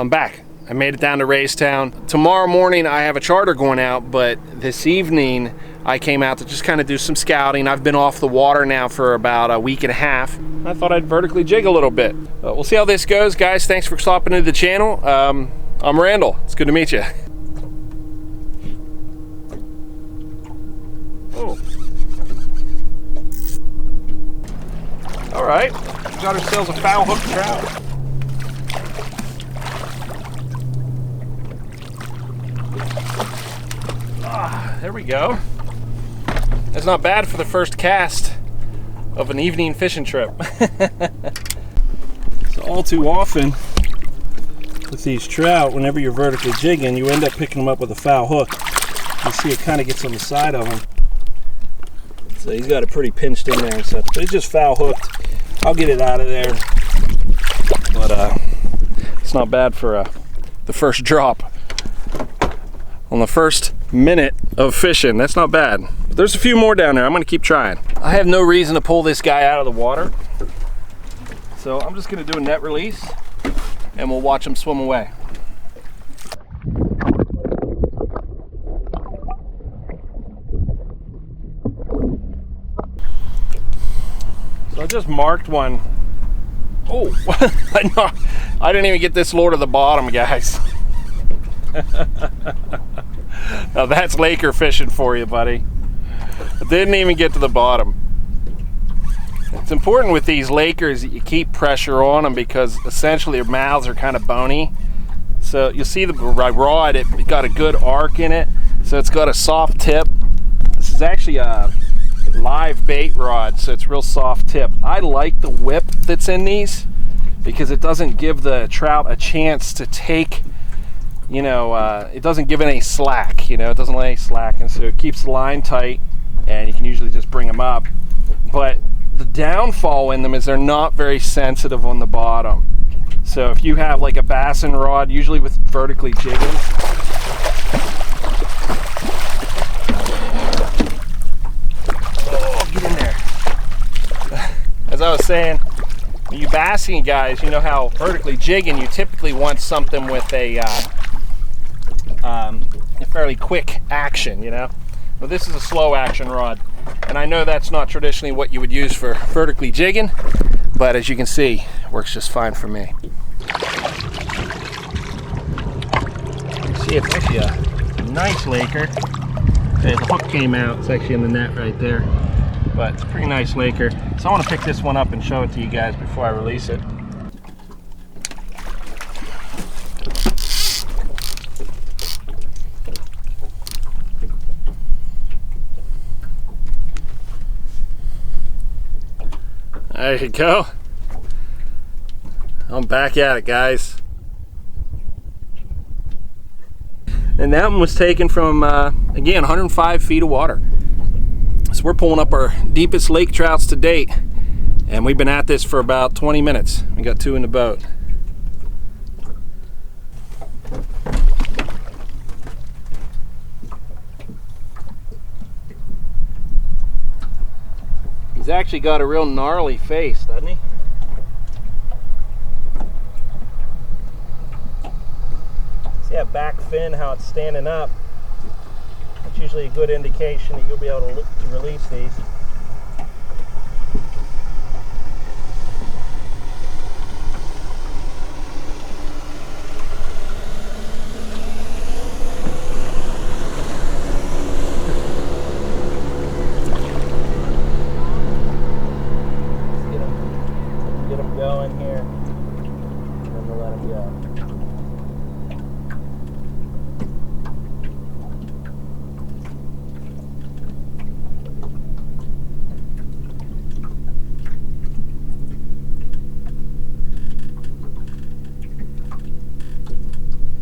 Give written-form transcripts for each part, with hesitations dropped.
I'm back. I made it down to Raystown. Tomorrow morning I have a charter going out, but this evening I came out to just kind of do some scouting. I've been off the water now for about a week and a half. I thought I'd vertically jig a little bit. We'll see how this goes, guys. Thanks for stopping into the channel. I'm Randall. It's good to meet you. Oh. All right, got ourselves a foul hook trout. There we go. That's not bad for the first cast of an evening fishing trip. So all too often with these trout, whenever you're vertically jigging, you end up picking them up with a foul hook. You see it kind of gets on the side of him. So he's got it pretty pinched in there and stuff, but it's just foul hooked. I'll get it out of there. But it's not bad for the first drop. On the first minute of fishing, that's not bad. But there's a few more down there. I'm gonna keep trying. I have no reason to pull this guy out of the water. So I'm just gonna do a net release and we'll watch him swim away. So I just marked one. Oh, I didn't even get this lure to the bottom, guys. Now that's Laker fishing for you, buddy. It didn't even get to the bottom. It's important with these Lakers that you keep pressure on them because essentially their mouths are kind of bony. So you'll see the rod, it got a good arc in it. So it's got a soft tip. This is actually a live bait rod, so it's real soft tip. I like the whip that's in these because it doesn't give the trout a chance to take, you know, it doesn't give any slack, you know, it doesn't let any slack, and so it keeps the line tight and you can usually just bring them up. But the downfall in them is they're not very sensitive on the bottom. So if you have like a bassin rod, usually with vertically jigging, oh, get in there. As I was saying, when you bassing guys, you know how vertically jigging, you typically want something with a fairly quick action, you know. But this is a slow action rod, and I know that's not traditionally what you would use for vertically jigging, but as you can see, it works just fine for me. You see, it's actually a nice Laker. Okay, the hook came out. It's actually in the net right there, but it's a pretty nice Laker. So I want to pick this one up and show it to you guys before I release it. There you go. I'm back at it, guys. And that one was taken from, again, 105 feet of water. So we're pulling up our deepest lake trouts to date. And we've been at this for about 20 minutes. We got 2 in the boat. He's actually got a real gnarly face, doesn't he? See that back fin, how it's standing up? That's usually a good indication that you'll be able to release these. Going here, and then we'll let him go.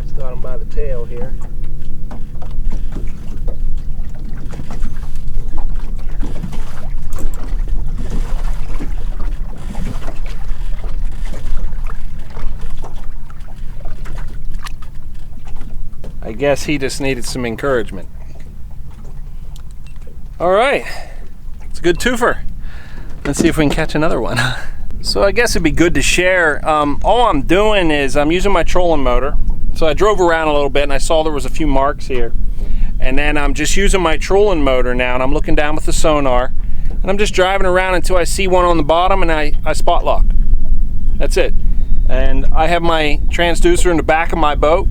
Just got him by the tail here. I guess he just needed some encouragement. All right, it's a good twofer. Let's see if we can catch another one. So I guess it'd be good to share. All I'm doing is I'm using my trolling motor. So I drove around a little bit and I saw there was a few marks here. And then I'm just using my trolling motor now, and I'm looking down with the sonar. And I'm just driving around until I see one on the bottom, and I spot lock. That's it. And I have my transducer in the back of my boat.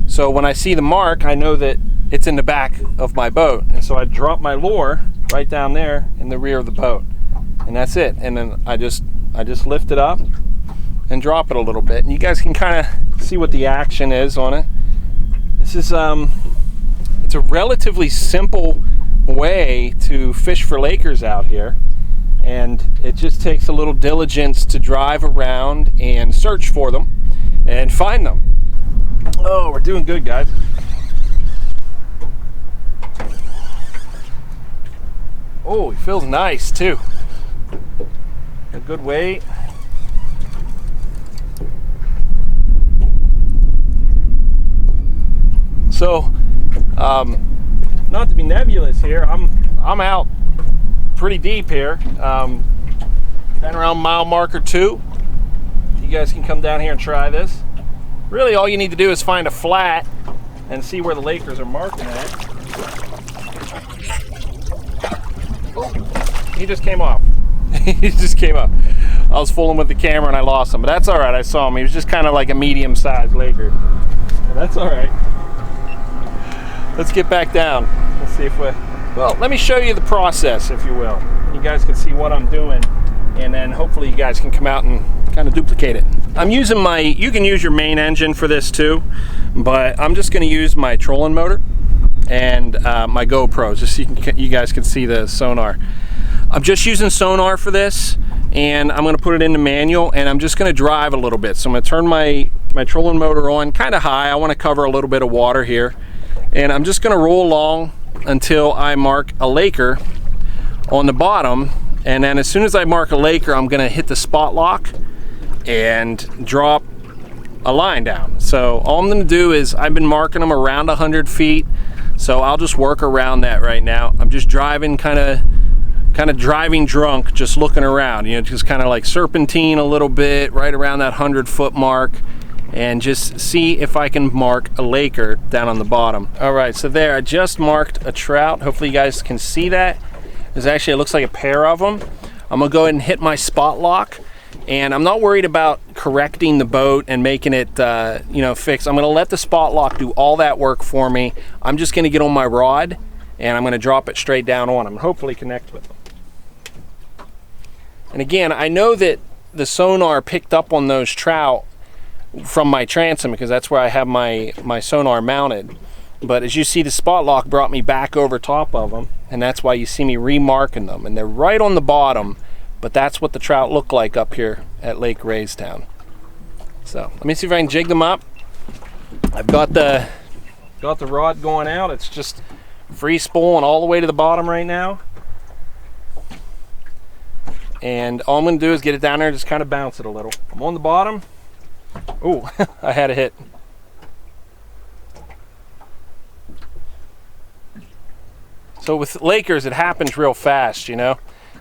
So when I see the mark, I know that it's in the back of my boat. And so I drop my lure right down there in the rear of the boat. And that's it. And then I just lift it up and drop it a little bit. And you guys can kind of see what the action is on it. This is it's a relatively simple way to fish for Lakers out here. And it just takes a little diligence to drive around and search for them and find them. Oh, we're doing good, guys. Oh, he feels nice too. A good weight. So, not to be nebulous here, I'm out pretty deep here. Been around mile marker 2. You guys can come down here and try this. Really, all you need to do is find a flat and see where the Lakers are marking at. Oh, he just came off. He just came up. I was fooling with the camera and I lost him, but that's all right. I saw him. He was just kind of like a medium-sized Laker. But that's all right. Let's get back down. Let's see if we. Well, let me show you the process, if you will. You guys can see what I'm doing, and then hopefully you guys can come out and kind of duplicate it. I'm using my. You can use your main engine for this too, but I'm just going to use my trolling motor and my GoPros, just so you guys can see the sonar. I'm just using sonar for this, and I'm going to put it into manual, and I'm just going to drive a little bit. So I'm going to turn my trolling motor on kind of high. I want to cover a little bit of water here, and I'm just going to roll along until I mark a Laker on the bottom. And then as soon as I mark a Laker, I'm going to hit the spot lock and drop a line down. So all I'm going to do is, I've been marking them around 100 feet, so I'll just work around that right now. I'm just driving kind of driving drunk, just looking around, you know, just kind of like serpentine a little bit right around that 100-foot mark, and just see if I can mark a Laker down on the bottom. All right, so there, I just marked a trout. Hopefully you guys can see that. There's actually, it looks like a pair of them. I'm gonna go ahead and hit my spot lock, and I'm not worried about correcting the boat and making it fixed. I'm gonna let the spot lock do all that work for me. I'm just gonna get on my rod, and I'm gonna drop it straight down on them and hopefully connect with them. And again, I know that the sonar picked up on those trout from my transom, because that's where I have my sonar mounted. But as you see, the spot lock brought me back over top of them, and that's why you see me remarking them. And they're right on the bottom, but that's what the trout look like up here at Lake Raystown. So let me see if I can jig them up. I've got the rod going out. It's just free spooling all the way to the bottom right now. And all I'm going to do is get it down there and just kind of bounce it a little. I'm on the bottom. Oh, I had a hit. So with Lakers, it happens real fast, you know.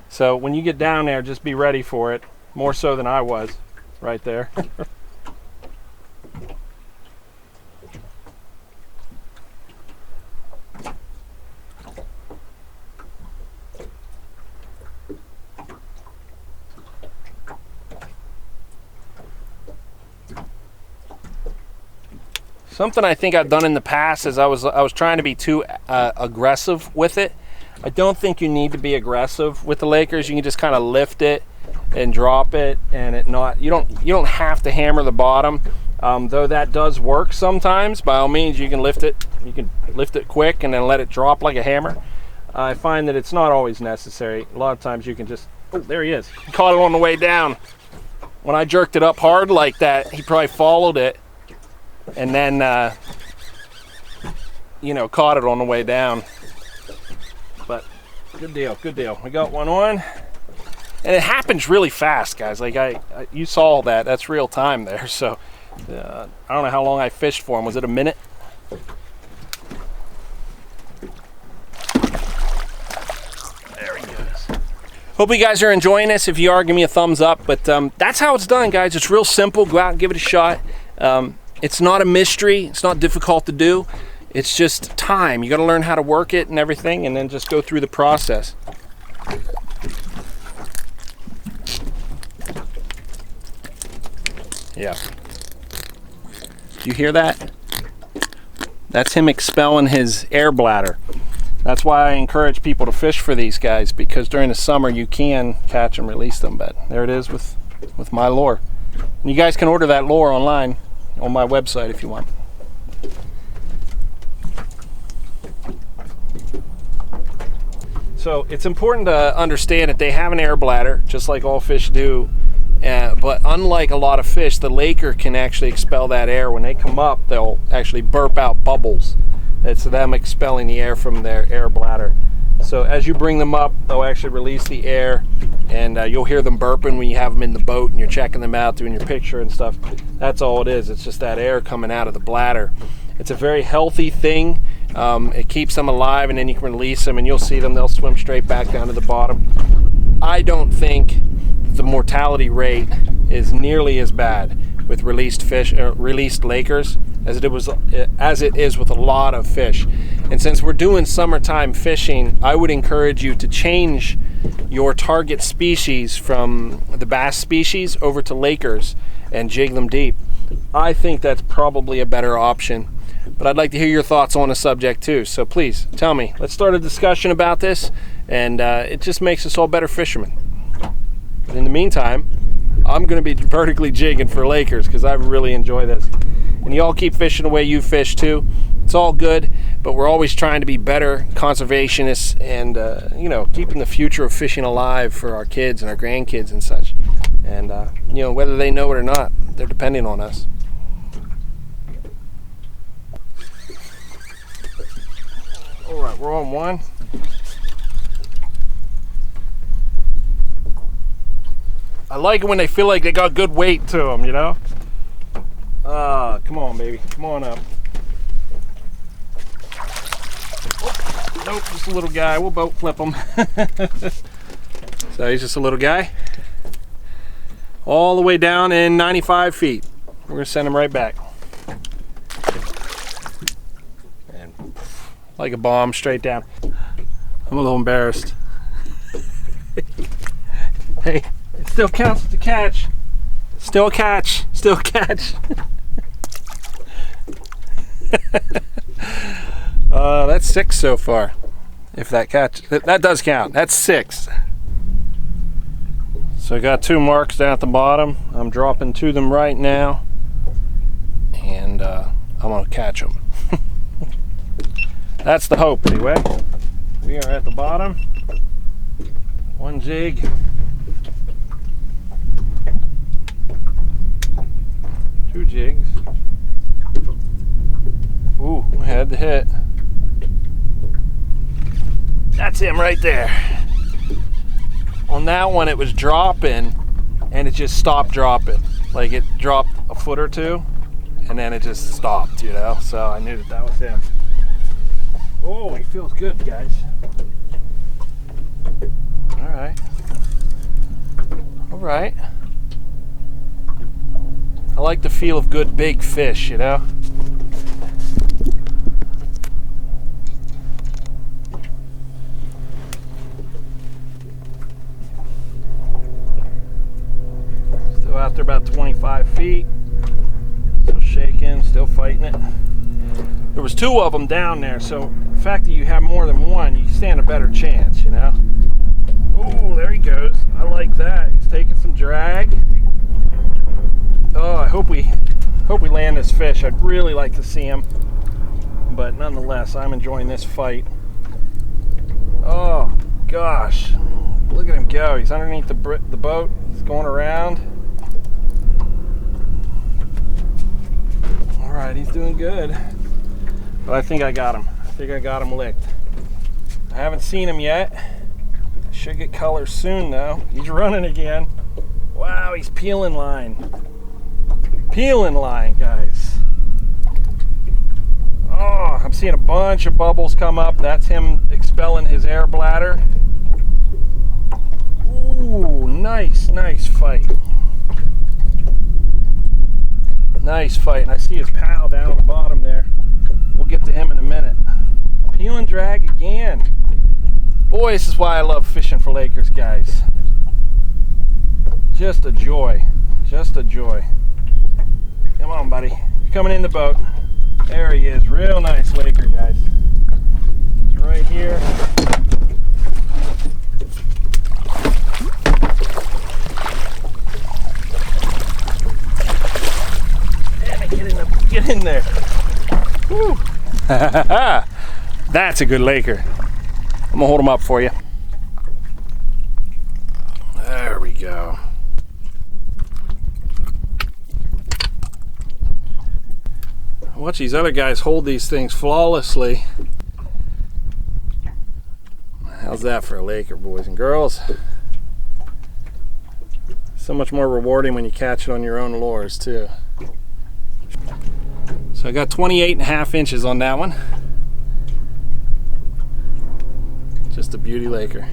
So when you get down there, just be ready for it. More so than I was right there. Something I think I've done in the past is I was trying to be too aggressive with it. I don't think you need to be aggressive with the Lakers. You can just kind of lift it and drop it, and you don't have to hammer the bottom. Though that does work sometimes. By all means, you can lift it. You can lift it quick and then let it drop like a hammer. I find that it's not always necessary. A lot of times you can just. Oh, there he is. He caught it on the way down. When I jerked it up hard like that, he probably followed it. And then, caught it on the way down. But good deal, good deal. We got one on, and it happens really fast, guys. Like you saw that. That's real time there. So I don't know how long I fished for him. Was it a minute? There he goes. Hope you guys are enjoying this. If you are, give me a thumbs up. But that's how it's done, guys. It's real simple. Go out and give it a shot. It's not a mystery. It's not difficult to do. It's just time. You got to learn how to work it and everything, and then just go through the process. Yeah. Do you hear that? That's him expelling his air bladder. That's why I encourage people to fish for these guys, because during the summer you can catch and release them. But there it is with my lure. And you guys can order that lure online on my website if you want. So it's important to understand that they have an air bladder, just like all fish do. But unlike a lot of fish, the laker can actually expel that air. When they come up, they'll actually burp out bubbles. It's them expelling the air from their air bladder. So as you bring them up, they'll actually release the air, and you'll hear them burping when you have them in the boat and you're checking them out, doing your picture and stuff. That's all it is. It's just that air coming out of the bladder. It's a very healthy thing. It keeps them alive, and then you can release them and you'll see them. They'll swim straight back down to the bottom. I don't think the mortality rate is nearly as bad with released fish, released lakers, as it is with a lot of fish. And since we're doing summertime fishing, I would encourage you to change your target species from the bass species over to lakers and jig them deep. I think that's probably a better option. But I'd like to hear your thoughts on the subject too. So please tell me. Let's start a discussion about this, and it just makes us all better fishermen. But in the meantime, I'm going to be vertically jigging for lakers because I really enjoy this. And you all keep fishing the way you fish too. It's all good, but we're always trying to be better conservationists and, you know, keeping the future of fishing alive for our kids and our grandkids and such. And, you know, whether they know it or not, they're depending on us. All right, we're on one. I like it when they feel like they got good weight to them, you know? Come on, baby. Come on up. Oh, nope, just a little guy. We'll boat flip him. So he's just a little guy. All the way down in 95 feet. We're going to send him right back. And like a bomb, straight down. I'm a little embarrassed. Hey. It still counts as a catch. Still a catch. Still a catch. That's 6 so far. If that catch, that does count. That's 6. So I got 2 marks down at the bottom. I'm dropping to them right now, and I'm gonna catch them. That's the hope, anyway. We are at the bottom. 1 jig. 2 jigs. Ooh, I had the hit. That's him right there. On that one, it was dropping, and it just stopped dropping. Like it dropped a foot or two, and then it just stopped, you know? So I knew that was him. Oh, he feels good, guys. All right. All right. I like the feel of good big fish, you know? Still out there about 25 feet. Still shaking, still fighting it. There was 2 of them down there, so the fact that you have more than one, you stand a better chance, you know? Oh, there he goes. I like that. He's taking some drag. Oh, I hope we land this fish. I'd really like to see him, but nonetheless, I'm enjoying this fight. Oh gosh, look at him go. He's underneath the boat. He's going around. All right, he's doing good, but I think I got him. I think I got him licked. I haven't seen him yet. Should get color soon though. He's running again. Wow, he's peeling line. Peeling line, guys. Oh, I'm seeing a bunch of bubbles come up. That's him expelling his air bladder. Ooh, nice fight. Nice fight. And I see his pal down at the bottom there. We'll get to him in a minute. Peel and drag again. Boy, this is why I love fishing for Lakers, guys. Just a joy. Just a joy. Come on, buddy. You're coming in the boat. There he is. Real nice Laker, guys. He's right here. Damn it, get in there. Woo. That's a good Laker. I'm gonna hold him up for you. There we go. Watch these other guys hold these things flawlessly. How's that for a Laker, boys and girls? So much more rewarding when you catch it on your own lures too. So I got 28.5 inches on that one. Just a beauty Laker.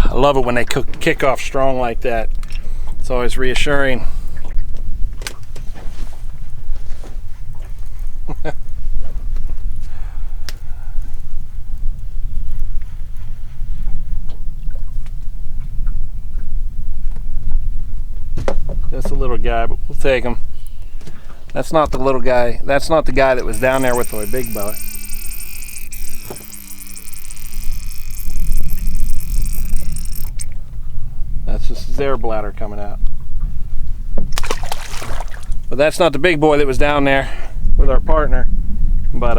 I love it when they kick off strong like that. It's always reassuring. Just a little guy, but we'll take him. That's not the little guy. That's not the guy that was down there with my big boat. That's just his air bladder coming out. But that's not the big boy that was down there with our partner. But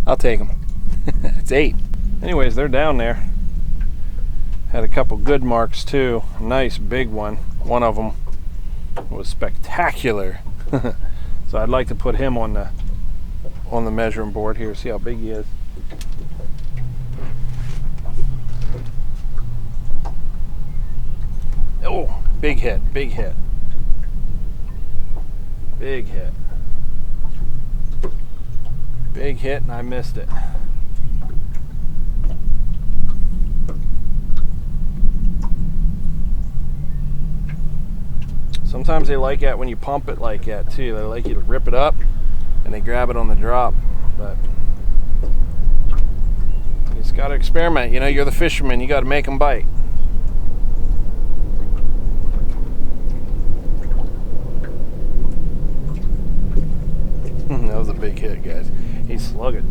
I'll take him. It's 8. Anyways, they're down there. Had a couple good marks too. Nice big one. One of them was spectacular. So I'd like to put him on the measuring board here. See how big he is. Oh, big hit, big hit. Big hit. Big hit, and I missed it. Sometimes they like it when you pump it like that too. They like you to rip it up and they grab it on the drop. But you just got to experiment. You know, you're the fisherman. You got to make them bite. That was a big hit, guys. He slugged it.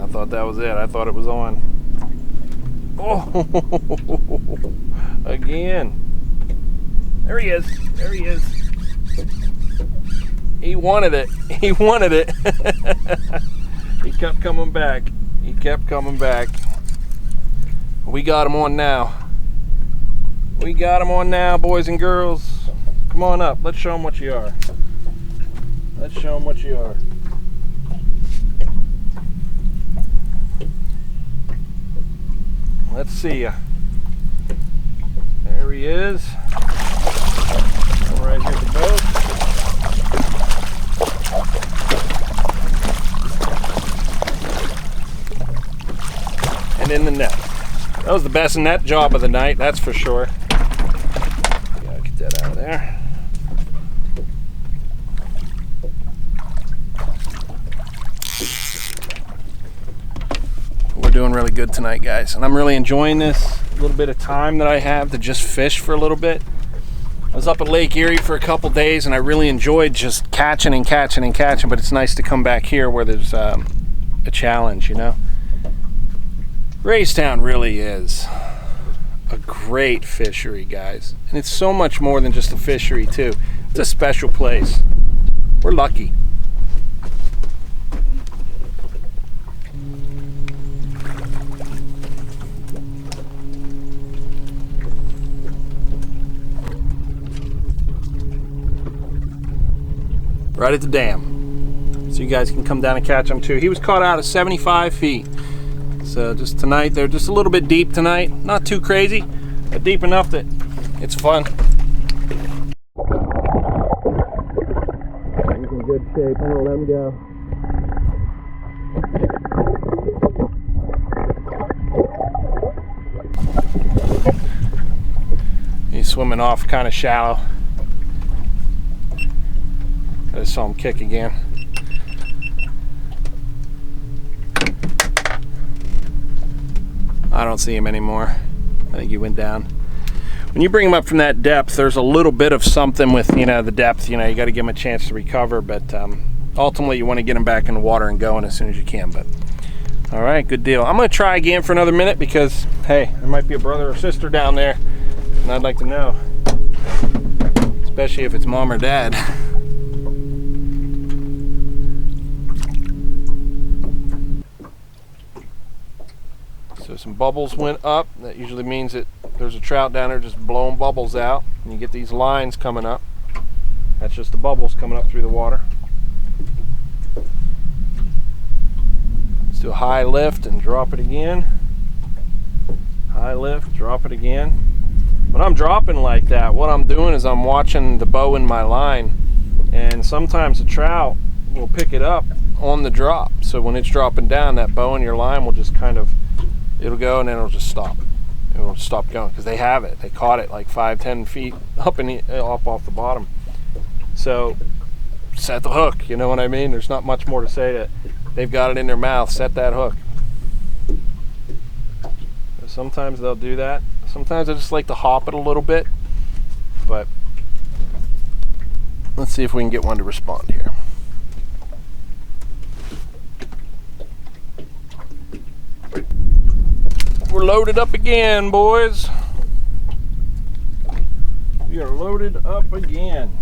I thought that was it. I thought it was on. Oh, again. There he is. There he is. He wanted it. He wanted it. He kept coming back. He kept coming back. We got him on now. We got him on now, boys and girls. Come on up. Let's show them what you are. Let's show them what you are. Let's see ya. There he is. Right here at the boat. And in the net. That was the best net job of the night, that's for sure. Gotta get that out of there. We're doing really good tonight, guys, and I'm really enjoying this little bit of time that I have to just fish for a little bit. I was up at Lake Erie for a couple days and I really enjoyed just catching and catching and catching, but it's nice to come back here where there's a challenge, you know. Raystown really is a great fishery, guys, and it's so much more than just a fishery too. It's a special place. We're lucky. Right at the dam. So you guys can come down and catch them too. He was caught out at 75 feet. So just tonight, they're just a little bit deep tonight. Not too crazy, but deep enough that it's fun. He's in good shape. I'm gonna let him go. He's swimming off kind of shallow. I just saw him kick again. I don't see him anymore. I think he went down. When you bring him up from that depth, there's a little bit of something with, you know, the depth. You know, you got to give him a chance to recover, but ultimately you want to get him back in the water and going as soon as you can. But all right, good deal. I'm going to try again for another minute because, hey, there might be a brother or sister down there, and I'd like to know, especially if it's mom or dad. So some bubbles went up. That usually means that there's a trout down there just blowing bubbles out, and you get these lines coming up. That's just the bubbles coming up through the water. Let's do a high lift and drop it again. High lift, drop it again. When I'm dropping like that, what I'm doing is I'm watching the bow in my line, and sometimes the trout will pick it up on the drop. So when it's dropping down, that bow in your line will just kind of, it'll go and then it'll just stop. It will stop going because they have it. They caught it like 5-10 feet up off the bottom. So set the hook, you know what I mean? There's not much more to say. That they've got it in their mouth. Set that hook. Sometimes they'll do that. Sometimes I just like to hop it a little bit. But let's see if we can get one to respond here. We're loaded up again, boys. We are loaded up again.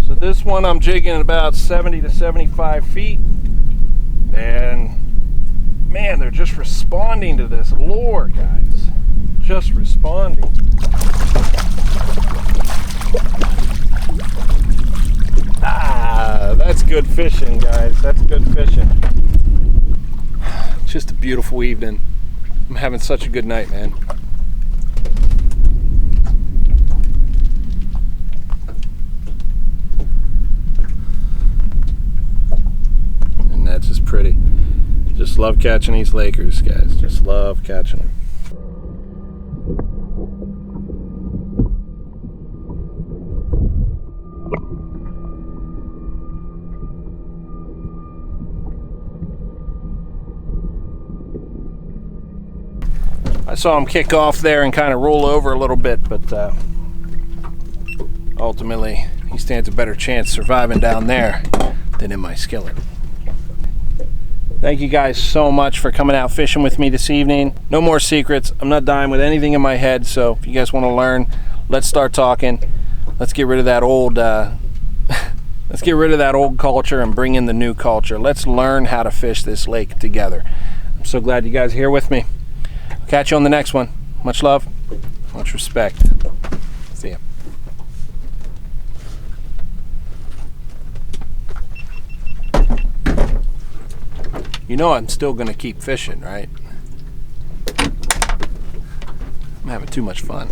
So this one I'm jigging at about 70 to 75 feet. And man, they're just responding to this lure, guys. Just responding. Ah, that's good fishing, guys. That's good fishing. Just a beautiful evening. I'm having such a good night, man. And that's just pretty. Just love catching these Lakers, guys. Just love catching them. I saw him kick off there and kind of roll over a little bit, but ultimately he stands a better chance surviving down there than in my skillet. Thank you guys so much for coming out fishing with me this evening. No more secrets. I'm not dying with anything in my head, so if you guys want to learn, let's start talking. Let's get rid of that old let's get rid of that old culture and bring in the new culture. Let's learn how to fish this lake together. I'm so glad you guys are here with me. Catch you on the next one. Much love, much respect. See ya. You know I'm still gonna keep fishing, right? I'm having too much fun.